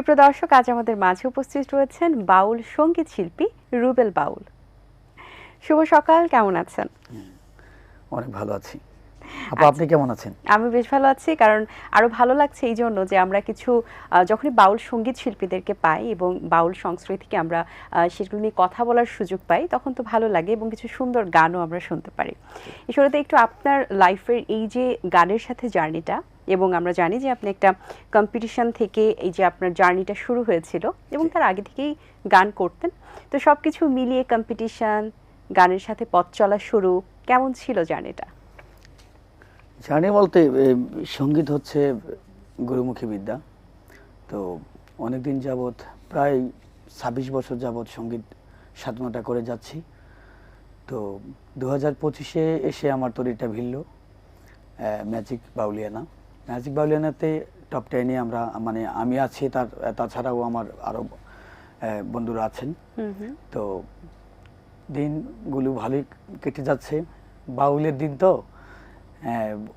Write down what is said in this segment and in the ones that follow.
সুপ্রিয় দর্শক, আজ আমাদের মাঝে উপস্থিত রয়েছেন বাউল সঙ্গীত শিল্পী রুবেল বাউল। শুভ সকাল, কেমন আছেন? অনেক ভালো আছি। আপনি কেমন আছেন? আমি বেশ ভালো আছি, কারণ আরো ভালো লাগছে এই জন্য যে আমরা কিছু যখনই বাউল সঙ্গীত শিল্পীদেরকে পাই এবং বাউল সংস্কৃতিকে আমরা সেগুলো নিয়ে কথা বলার সুযোগ পাই, তখন তো ভালো লাগে এবং কিছু সুন্দর গানও আমরা শুনতে পারি। এই শুরুতে একটু আপনার লাইফের এই যে গানের সাথে জার্নিটা, এবং আমরা জানি যে আপনি একটা কম্পিটিশন থেকে এই যে আপনার জার্নিটা শুরু হয়েছিল এবং তার আগে থেকেই গান করতেন, তো সবকিছু মিলিয়ে কম্পিটিশন, গানের সাথে পথ চলা শুরু, কেমন ছিল জার্নিটা? জার্নি বলতে সঙ্গীত হচ্ছে গুরুমুখী বিদ্যা। তো অনেকদিন যাবৎ, প্রায় ২৬ বছর যাবৎ সঙ্গীত সাধনাটা করে যাচ্ছি। তো ২০২৫-এ এসে আমার তরিটা ভিড়ল ম্যাজিক বাউলিয়ানা। ম্যাজিক বাউলিয়ানাতে টপ 10-এ আমরা, মানে আমি আছি, তাছাড়াও আমার আরও বন্ধুরা আছেন। তো দিনগুলো ভালোই কেটে যাচ্ছে। বাউলের দিন তো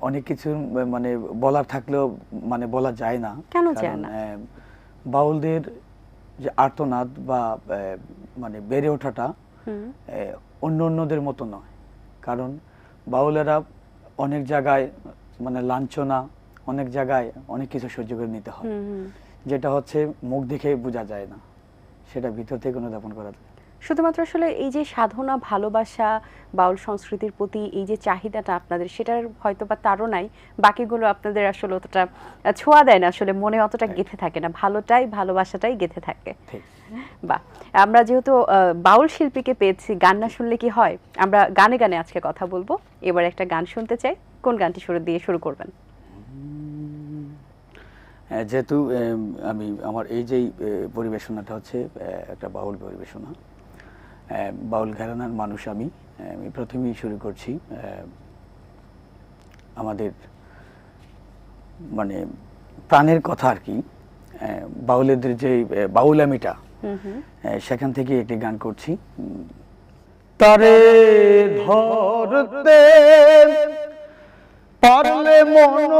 অনেক কিছু মানে বলার থাকলেও মানে বলা যায় না। কেন যায় না? বাউলদের যে আর্তনাদ বা মানে বেড়ে ওঠাটা অন্যদের মতো নয়। কারণ বাউলেরা অনেক জায়গায় মানে লাঞ্ছনা, অনেক জায়গায় অনেক কিছু সহ্য করে নিতে হয়, যেটা হচ্ছে মুখ দেখে বোঝা যায় না, সেটা ভিতর থেকে অনুধাবন করা যায়। শুধুমাত্র আসলে এই যে সাধনা, ভালোবাসা, বাউল সংস্কৃতির প্রতি এই যে চাহিদাটা আপনাদের, সেটার হয়তো বা তাড়নায় বাকিগুলো আপনাদের আসলে অতটা ছোঁয়া দেয় না, আসলে মনে অতটা গেঁথে থাকে না, ভালোবাসাটাই গেঁথে থাকে। বাহ, আমরা যেহেতু বাউল শিল্পীকে পেয়েছি, গান না শুনলে কি হয়? আমরা গানে গানে আজকে কথা বলবো। এবার একটা গান শুনতে চাই, কোন গানটি শুরু করবেন? যেহেতু আমার এই যে পরিবেশনাটা হচ্ছে একটা বাউল পরিবেশনা, বাউল ঘরানার মানুষ আমি প্রথমেই শুরু করছি আমাদের মানে প্রাণের কথা আর কি, বাউলেদের যে বাউলামিটা, সেখান থেকে একটি গান করছি। তারে ধরতে পারলে মন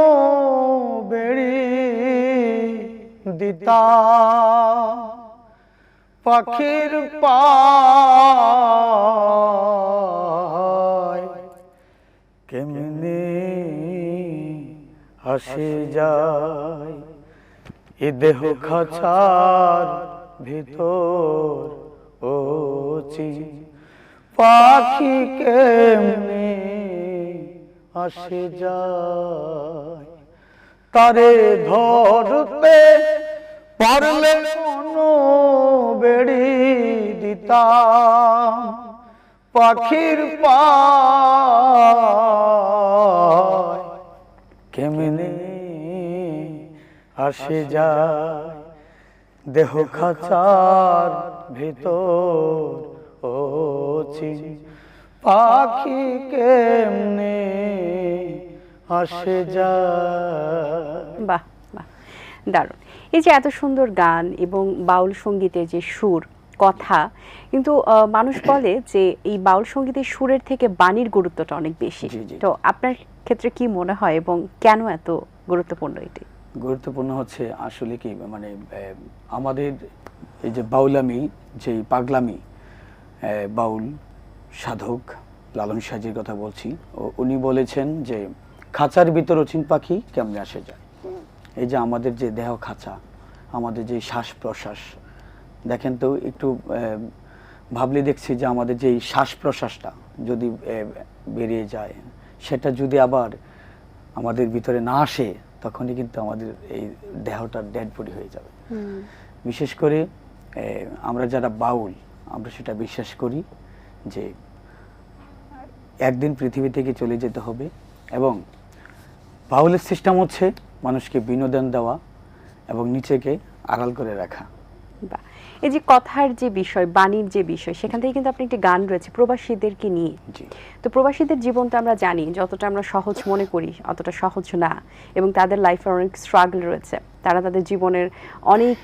বেড়ি দিতা, পাখির পায় কেমনে আসে যায়, এ দেহ খাঁচার ভিতর ওচি, পাখি কেমনে আসে যায়, তারে ধরতে পারলে মন বেড়ি দিতাম, পাখির পায় কেমনে আসে যায়, দেহ খাঁচার ভিতর ওচি, পাখি কেমনে আসে যায়। বাহ বাহ, দারুণ। এই যে এত সুন্দর গান এবং বাউল সঙ্গীতের যে সুর, কথা, কিন্তু মানুষ বলে যে এই বাউল সঙ্গীতের সুরের থেকে বাণীর গুরুত্বটা অনেক বেশি। তো আপনার ক্ষেত্রে কি মনে হয় এবং কেন এত গুরুত্বপূর্ণ? এটি গুরুত্বপূর্ণ হচ্ছে আসলে কি, মানে আমাদের এই যে বাউলামি, যে পাগলামি, বাউল সাধক লালন সাজির কথা বলছি, উনি বলেছেন যে খাঁচার ভিতর অচিন পাখি কেমনে আসে যায়। এই যে আমাদের যে দেহ খাঁচা, আমাদের যে শ্বাস প্রশ্বাস, দেখেন তো একটু ভাবলে দেখছি যে আমাদের যে শ্বাস প্রশ্বাসটা যদি বেরিয়ে যায়, সেটা যদি আবার আমাদের ভিতরে না আসে, তখনই কিন্তু আমাদের এই দেহটা ডেড বডি হয়ে যাবে। বিশেষ করে আমরা যারা বাউল, আমরা সেটা বিশ্বাস করি যে একদিন পৃথিবী থেকে চলে যেতে হবে, এবং বাউলের সিস্টেম হচ্ছে মানুষকে বিনোদন দেওয়া এবং নিচেকে আড়াল করে রাখা। এই যে কথার যে বিষয়, বাণীর যে বিষয়, সেখান থেকে কিন্তু আপনি একটি গান রয়েছে প্রবাসীদেরকে নিয়ে। তো প্রবাসীদের জীবনটা আমরা জানি যতটা আমরা সহজ মনে করি অতটা সহজ না, এবং তাদের লাইফে অনেক স্ট্রাগল রয়েছে, তারা তাদের জীবনের অনেক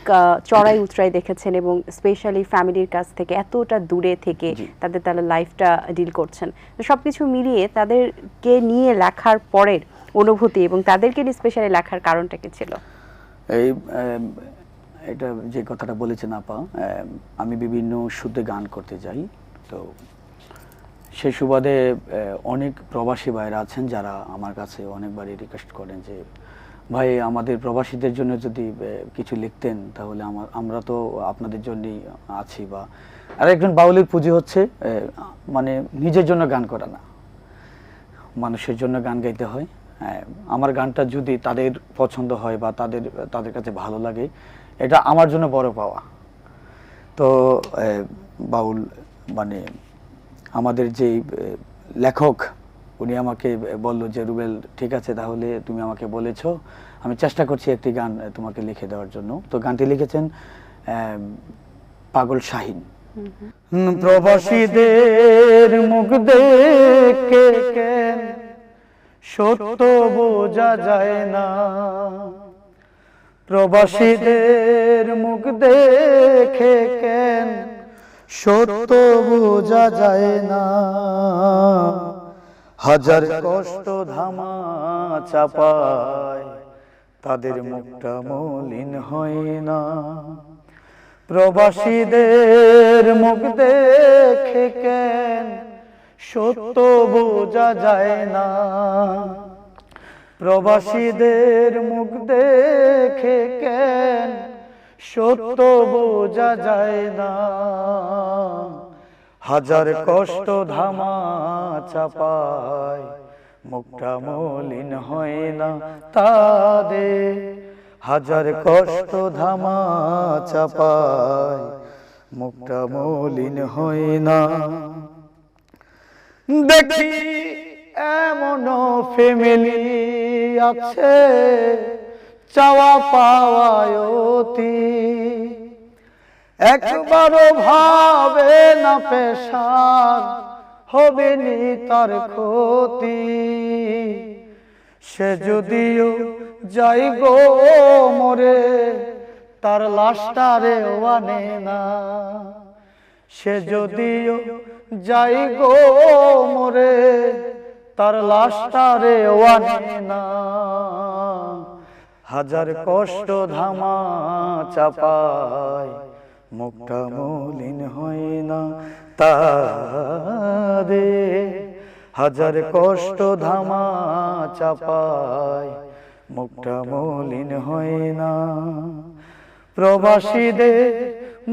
চড়াই উতরাই দেখেছেন, এবং স্পেশালি ফ্যামিলির কাছ থেকে এতটা দূরে থেকে তাদের লাইফটা ডিল করছেন। তো সবকিছু মিলিয়ে তাদেরকে নিয়ে লেখার পরের অনুভূতি এবং তাদেরকে নিয়ে স্পেশালি লেখার কারণটা কি ছিল? এই এটা যে কথাটা বলেছেন আপা, আমি বিভিন্ন সুদে গান করতে যাই, তো সেই সুবাদে অনেক প্রবাসী ভাইরা আছেন যারা আমার কাছে অনেকবারই রিকোয়েস্ট করেন যে ভাই আমাদের প্রবাসীদের জন্য যদি কিছু লিখতেন তাহলে আমরা তো আপনাদের জন্যই আছি। বা আর একজন বাউলের পুঁজি হচ্ছে মানে নিজের জন্য গান করা না, মানুষের জন্য গান গাইতে হয়। আমার গানটা যদি তাদের পছন্দ হয় বা তাদের কাছে ভালো লাগে, এটা আমার জন্য বড় পাওয়া। তো বাউল মানে আমাদের যে লেখক, উনি আমাকে বলল যে রুবেল ঠিক আছে, তাহলে তুমি আমাকে বলেছো, আমি চেষ্টা করছি একটি গান তোমাকে লিখে দেওয়ার জন্য। তো গানটি লিখেছেন পাগল শাহিন। প্রবাসীদের মুখ দেখে কেন সত্য বোঝা যায় না, প্রবাসীদের মুখ দেখে কেন সত্য বোঝা যায় না, হাজার কষ্ট ধামা চাপায় তাদের মুখটা মলিন হয় না, প্রবাসীদের মুখ দেখে কেন সত্য বোঝা যায় না, প্রবাসীদের মুখ দেখে কেন সত্য বোঝা যায় না, হাজার কষ্ট ধামা চাপায় মুখটা মলিন হয় না তাদের, হাজার কষ্ট ধামা চাপায় মুখটা মলিন হয় না। দেখি এমন ফ্যামিলি আছে চাওয়া পাওয়ায় অতি, একবারও ভাবে না পেশার হবে নি তার ক্ষতি, সে যদিও যাই গো মরে তার লাশটারে আনে না, সে যদিও যাই গো মরে তার লাশটারে আনে না, হাজার কষ্ট ধামা চাপায় মুখটা মলিন হয় না তাদের, হাজার কষ্ট ধামা চাপায় মুখটা মলিন হয় না, প্রবাসীদের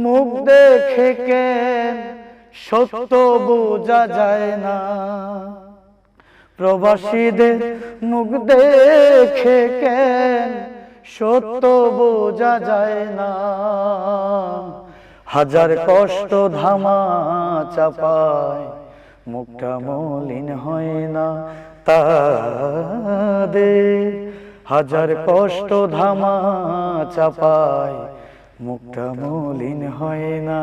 মুখ দেখে কেন সত্য বোঝা যায় না, প্রবাসীদের মুখ দেখে কেন সত্য বোঝা যায় না, হাজার কষ্ট ধামা চাপায় মুখটা মলিন হয় না তাদের, হাজার কষ্ট ধামা চাপায় মুখটা মলিন হয় না।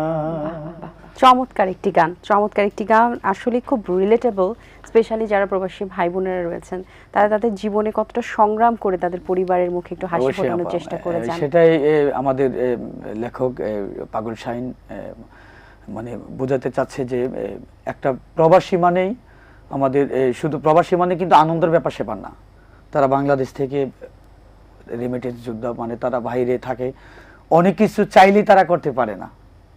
চমৎকার একটি গান, চমৎকার একটি গান, আসলে খুব রিলেটেবল। স্পেশালি যারা প্রবাসী ভাই বোনেরা রয়েছেন, তারা তাদের জীবনে কতটা সংগ্রাম করে তাদের পরিবারের মুখে একটু হাসি ফোটানোর চেষ্টা করে যান। সেটাই আমাদের লেখক পাগল শাহিন মানে বোঝাতে চাচ্ছে যে একটা প্রবাসী মানেই আমাদের শুধু প্রবাসী মানে কিন্তু আনন্দের ব্যাপার সেপার না, তারা বাংলাদেশ থেকে রেমিটেন্স যোদ্ধা, মানে তারা বাইরে থাকে, অনেক কিছু চাইলেই তারা করতে পারে না,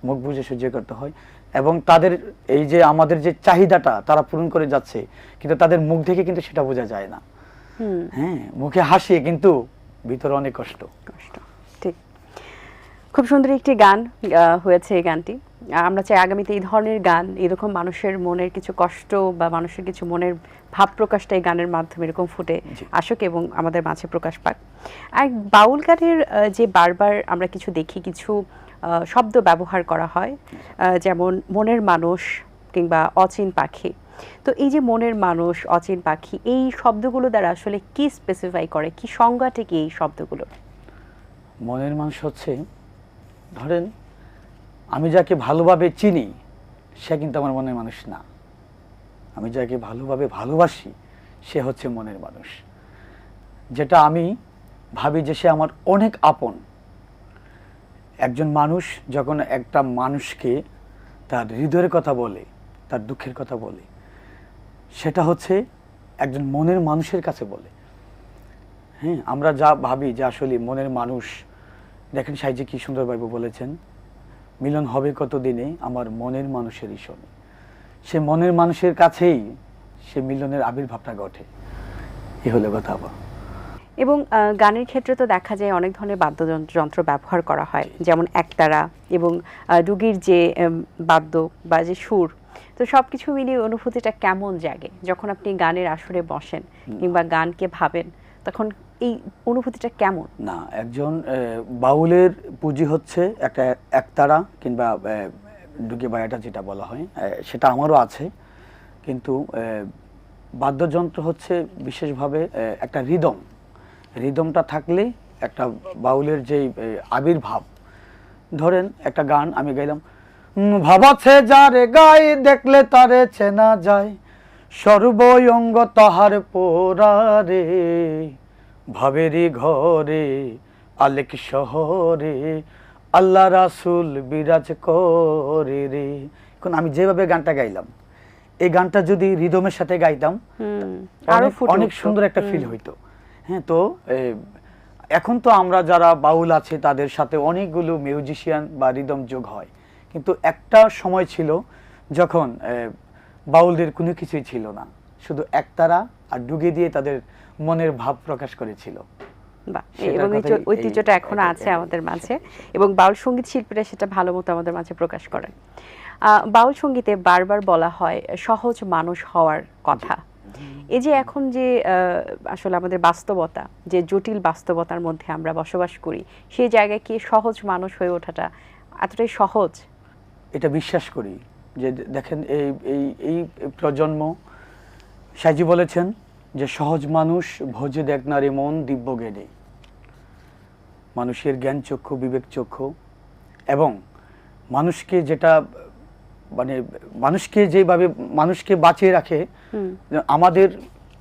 মুখ বুঝে সহ্য করতে হয়, এবং তাদের এই যে আমাদের যে চাহিদাটা তারা পূরণ করে যাচ্ছে, কিন্তু তাদের মুখ দেখে কিন্তু সেটা বোঝা যায় না। হ্যাঁ, মুখে হাসি কিন্তু ভিতরে অনেক কষ্ট। ঠিক, খুব সুন্দর একটি গান হয়েছে এই গানটি। আমরা চাই আগামীতে এই ধরনের গান, এরকম মানুষের মনের কিছু কষ্ট বা মানুষের কিছু মনের ভাব প্রকাশটা এই গানের মাধ্যমে এরকম ফুটে আসুক এবং আমাদের মাঝে প্রকাশ পাক। আর বাউল গানের যে বারবার আমরা কিছু দেখি, কিছু শব্দ ব্যবহার করা হয়, যেমন মনের মানুষ কিংবা অচিন পাখি। তো এই যে মনের মানুষ, অচিন পাখি, এই শব্দগুলো দ্বারা আসলে কি স্পেসিফাই করে, কি সংজ্ঞাটা কি এই শব্দগুলো? মনের মানুষ হচ্ছে, ধরেন আমি যাকে ভালোভাবে চিনি সে কিন্তু আমার মনের মানুষ না, আমি যাকে ভালোভাবে ভালোবাসি সে হচ্ছে মনের মানুষ। যেটা আমি ভাবি যে সে আমার অনেক আপন। একজন মানুষ যখন একটা মানুষকে তার হৃদয়ের কথা বলে, তার দুঃখের কথা বলে, সেটা হচ্ছে একজন মনের মানুষের কাছে বলে। হ্যাঁ, আমরা যা ভাবি যে আসলে মনের মানুষ দেখেন সাইজি কি সুন্দরভাবে বলেছেন, মিলন হবে কত দিনে আমার মনের মানুষেরই শোনে। সে মনের মানুষের কাছেই সে মিলনের আবির্ভাবটা ঘটে। এই হলো কথা। এবং গানের ক্ষেত্রে তো দেখা যায় অনেক ধরনের বাদ্যযন্ত্র ব্যবহার করা হয়, যেমন একতারা এবং ডুগির যে বাদ্য বা যে সুর, তো সবকিছু মিলিয়ে অনুভূতিটা কেমন জাগে যখন আপনি গানের আসরে বসেন কিংবা গানকে ভাবেন, তখন এই অনুভূতিটা কেমন? না, একজন বাউলের পুঁজি হচ্ছে একটা একতারা কিংবা ডুগে বায়াটা যেটা বলা হয়, সেটা আমারও আছে, কিন্তু বাদ্যযন্ত্র হচ্ছে বিশেষভাবে একটা রিদমটা থাকলে একটা বাউলের যেই আবির্ভাব, ধরেন একটা গান আমি গাইলাম, ভাবাছে যারে গাই দেখলে তারে চেনা যায়, সর্বঙ্গ তাহার পোড়ারে, ভাবেরি ঘরে আলেক শহরে আল্লাহ রাসূল বিরাজ করে রে। এখন আমি যেভাবে গানটা গাইলাম, এই গানটা যদি রিদমের সাথে গাইতাম অনেক সুন্দর একটা ফিল হইতো। হ্যাঁ, তো এখন তো আমরা যারা বাউল আছে তাদের সাথে অনেকগুলো মিউজিশিয়ান বা রিদম যোগ হয়, কিন্তু একটা সময় ছিল যখন বাউলদের কোনো কিছুই ছিল না, শুধু একতারা আর ডুগে দিয়ে তাদের মনের ভাব প্রকাশ করেছিল। এবং এই ঐতিহ্যটা এখনো আছে আমাদের মাঝে, এবং বাউল সঙ্গীত শিল্পীরা সেটা ভালো মতো আমাদের মাঝে প্রকাশ করেন। বাউল সঙ্গীতে বারবার বলা হয় সহজ মানুষ হওয়ার কথা। এই যে এখন যে আসলে আমাদের বাস্তবতা, যে জটিল বাস্তবতার মধ্যে আমরা বসবাস করি, সেই জায়গায় কি সহজ মানুষ হয়ে ওঠাটা এতটাই সহজ? এটা বিশ্বাস করি যে দেখেন এই প্রজন্ম, সাইজি বলেছেন যে সহজ মানুষ ভোজে দেখ নারী মন দিব্য জ্ঞানে, মানুষের জ্ঞান চক্ষু বিবেক চক্ষু এবং মানুষকে যেটা মানে মানুষকে যেভাবে মানুষকে বাঁচিয়ে রাখে, আমাদের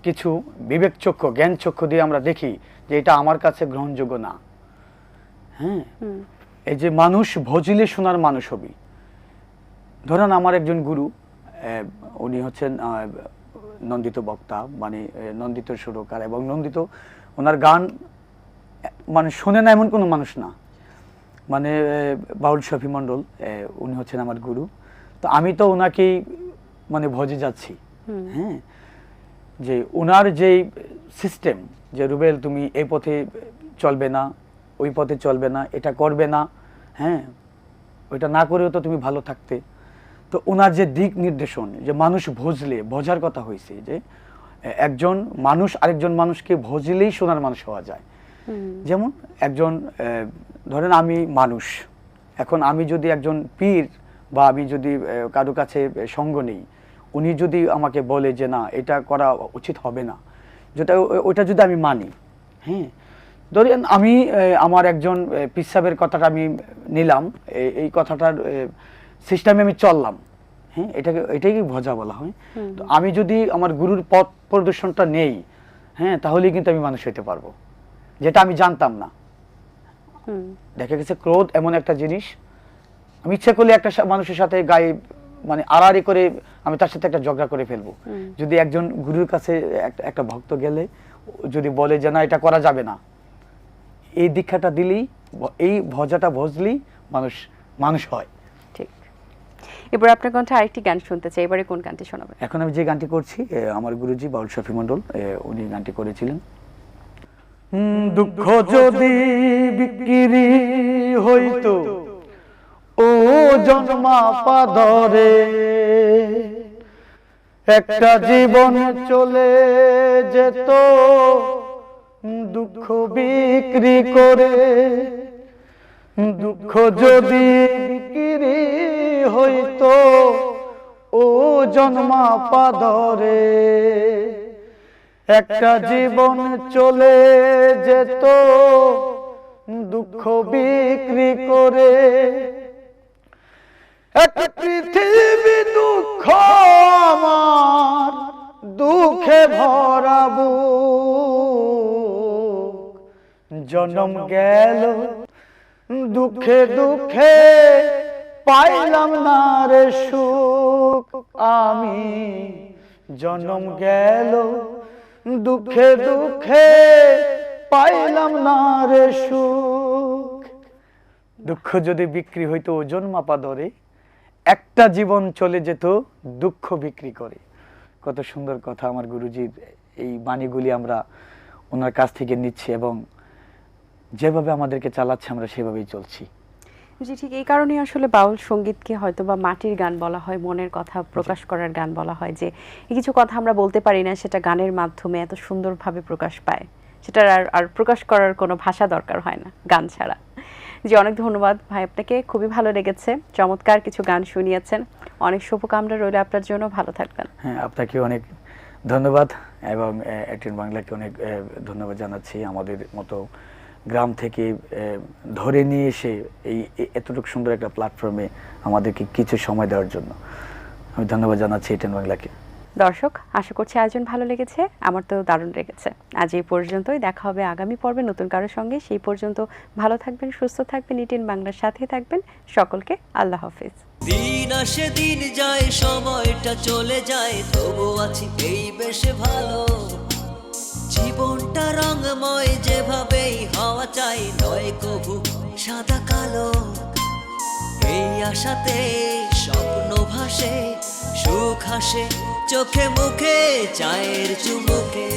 কিছু বিবেক চক্ষু জ্ঞান চক্ষু দিয়ে আমরা দেখি যে এটা আমার কাছে গ্রহণযোগ্য না। হ্যাঁ, এই যে মানুষ ভজিলে শোনার মানুষ হবি। ধরেন আমার একজন গুরু, উনি হচ্ছেন নন্দিত বক্তা, মানে নন্দিত সুরকার, এবং নন্দিত ওনার গান মানে শোনে না এমন কোনো মানুষ না, মানে বাউল শফি মণ্ডল, উনি হচ্ছেন আমার গুরু। তো আমি তো ওনাকেই মানে ভজে যাচ্ছি। হ্যাঁ, যে ওনার যে সিস্টেম, যে রুবেল তুমি এই পথে চলবে না, ওই পথে চলবে না, এটা করবে না, হ্যাঁ ওইটা না করেও তো তুমি ভালো থাকতে। তো ওনার যে দিক নির্দেশন, যে মানুষ ভজলে, ভজার কথা হয়েছে যে একজন মানুষ আরেকজন মানুষকে ভজলেই সোনার মানুষ হওয়া যায়। যেমন একজন ধরেন আমি মানুষ, এখন আমি যদি একজন পীর বা আমি যদি কারো কাছে সঙ্গ নেই, উনি যদি আমাকে বলে যে না এটা করা উচিত হবে না, যেটা ওইটা যদি আমি মানি, হ্যাঁ ধরেন আমি আমার একজন পিসাবের কথাটা আমি নিলাম, এই কথাটার সিস্টেমে আমি চললাম, হ্যাঁ এটাই ভজা বলা হয়। তো আমি যদি আমার গুরুর পথ প্রদর্শনটা নেই, হ্যাঁ তাহলেই কিন্তু আমি মানুষ হইতে পারবো, যেটা আমি জানতাম না। দেখা গেছে ক্রোধ এমন একটা জিনিস, আমি ইচ্ছা করলে একটা মানুষের সাথে গায়ে মানে আড়াআড়ি করে আমি তার সাথে একটা ঝগড়া করে ফেলবো। যদি একজন গুরুর কাছে একটা ভক্ত গেলে যদি বলে যে না এটা করা যাবে না, এই দীক্ষাটা দিলেই, এই ভজাটা ভজলেই মানুষ হয়। ঠিক। এবার আপনার কণ্ঠে আরেকটি গান শুনতে চাই, এবারে কোন গানটি শোনাবেন? এখন আমি যে গানটি করছি, আমার গুরুজি বাউল শফি মণ্ডল উনি গানটি করেছিলেন। দুঃখ যদি বিক্রি হইতো ও জন্মা পাদরে, একটা জীবন চলে যেত দুঃখ বিক্রি করে। দুঃখ যদি বিক্রি হইতো ও জন্মা পাদরে, একটা জীবন চলে যেত দুঃখ বিক্রি করে। এক পৃথিবী দুঃখ আমার দুঃখে ভরাবো, জনম গেল দুঃখে দুঃখে পাইলাম না রে সুখ আমি, জনম গেল দুঃখে দুঃখে পাইলাম না রে সুখ। দুঃখ যদি বিক্রি হইতো ওজন মাপা দরে, একটা জীবন চলে যেত দুঃখ বিক্রি করে। কত সুন্দর কথা, আমার গুরুজির এই বাণীগুলি আমরা ওনার কাছ থেকে নিচ্ছি এবং যেভাবে আমাদেরকে চালাচ্ছে আমরা সেভাবেই চলছি। জি, ঠিক এই কারণেই আসলে বাউল সঙ্গীতকে হয়তো বা মাটির গান বলা হয়, মনের কথা প্রকাশ করার গান বলা হয়, যে কিছু কথা আমরা বলতে পারি না, সেটা গানের মাধ্যমে এত সুন্দরভাবে প্রকাশ পায়, সেটার আর প্রকাশ করার কোনো ভাষা দরকার হয় না গান ছাড়া। জি, অনেক ধন্যবাদ ভাই আপনাকে, খুবই ভালো লেগেছে, চমৎকার কিছু গান শুনিয়েছেন। অনেক শুভকামনা রইল আপনার জন্য, ভালো থাকবেন। হ্যাঁ, আপনাকে অনেক ধন্যবাদ এবং এটিএন বাংলাকে অনেক ধন্যবাদ জানাচ্ছি। আমাদের মতো গ্রাম থেকে ধরে নিয়ে এসে এই এতটুকু সুন্দর একটা প্ল্যাটফর্মে আমাদেরকে কিছু সময় দেওয়ার জন্য আমি ধন্যবাদ জানাচ্ছি এটিএন বাংলাকে। দর্শক, আশা করছি আয়োজন ভালো লেগেছে, আমার তো দারুণ লেগেছে। আজ এই পর্যন্তই, দেখা হবে আগামী পর্বে নতুন কারোর সঙ্গে। সেই পর্যন্ত ভালো থাকবেন, সুস্থ থাকবেন, এটিএন বাংলার সাথে থাকবেন। সকলকে আল্লাহ হাফেজ। দিন আসে দিন যায়, সময়টা চলে যায়, তবু আছি এই বেশ ভালো। জীবনটা রঙময়, যেভাবেই হওয়া চাই, নয় কভু সাদা কালো। এই আশাতে স্বপ্ন ভাসে, সুখ হাসে চোখে মুখে, চায়ের চুমুকে।